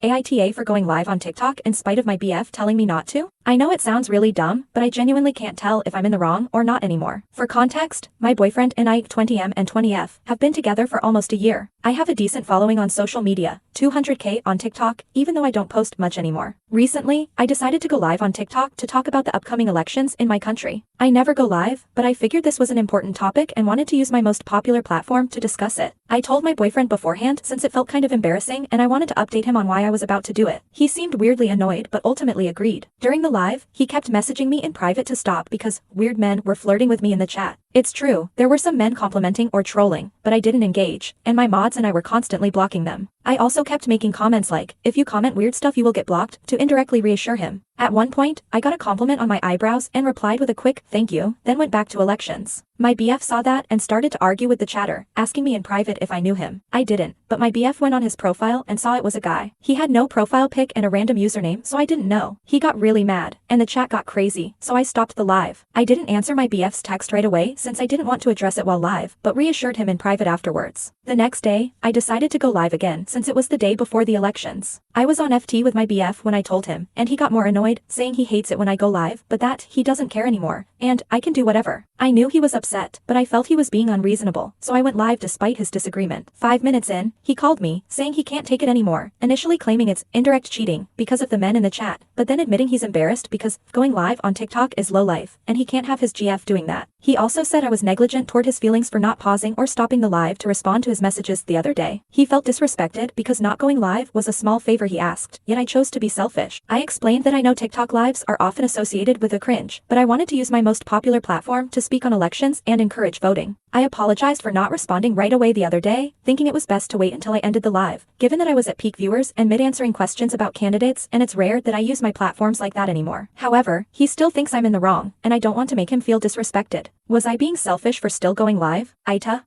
AITA for going live on TikTok in spite of my BF telling me not to? I know it sounds really dumb, but I genuinely can't tell if I'm in the wrong or not anymore. For context, my boyfriend and I, 20M and 20F, have been together for almost a year. I have a decent following on social media, 200k on TikTok, even though I don't post much anymore. Recently, I decided to go live on TikTok to talk about the upcoming elections in my country. I never go live, but I figured this was an important topic and wanted to use my most popular platform to discuss it. I told my boyfriend beforehand since it felt kind of embarrassing and I wanted to update him on why I was about to do it. He seemed weirdly annoyed but ultimately agreed. During the live, he kept messaging me in private to stop because weird men were flirting with me in the chat. It's true, there were some men complimenting or trolling, but I didn't engage, and my mods and I were constantly blocking them. I also kept making comments like, if you comment weird stuff you will get blocked, to indirectly reassure him. At one point, I got a compliment on my eyebrows and replied with a quick thank you, then went back to elections. My BF saw that and started to argue with the chatter, asking me in private if I knew him. I didn't, but my BF went on his profile and saw it was a guy. He had no profile pic and a random username, so I didn't know. He got really mad, and the chat got crazy, so I stopped the live. I didn't answer my BF's text right away since I didn't want to address it while live, but reassured him in private afterwards. The next day, I decided to go live again since it was the day before the elections. I was on FT with my BF when I told him, and he got more annoyed, saying he hates it when I go live, but that he doesn't care anymore, and I can do whatever. I knew he was upset, but I felt he was being unreasonable, so I went live despite his disagreement. 5 minutes in, he called me, saying he can't take it anymore, initially claiming it's indirect cheating because of the men in the chat, but then admitting he's embarrassed because going live on TikTok is low life, and he can't have his GF doing that. He also said I was negligent toward his feelings for not pausing or stopping the live to respond to his messages the other day. He felt disrespected because not going live was a small favor he asked, yet I chose to be selfish. I explained that I know TikTok lives are often associated with a cringe, but I wanted to use my most popular platform to speak on elections and encourage voting. I apologized for not responding right away the other day, thinking it was best to wait until I ended the live, given that I was at peak viewers and mid-answering questions about candidates, and it's rare that I use my platforms like that anymore. However, he still thinks I'm in the wrong, and I don't want to make him feel disrespected. Was I being selfish for still going live? AITA?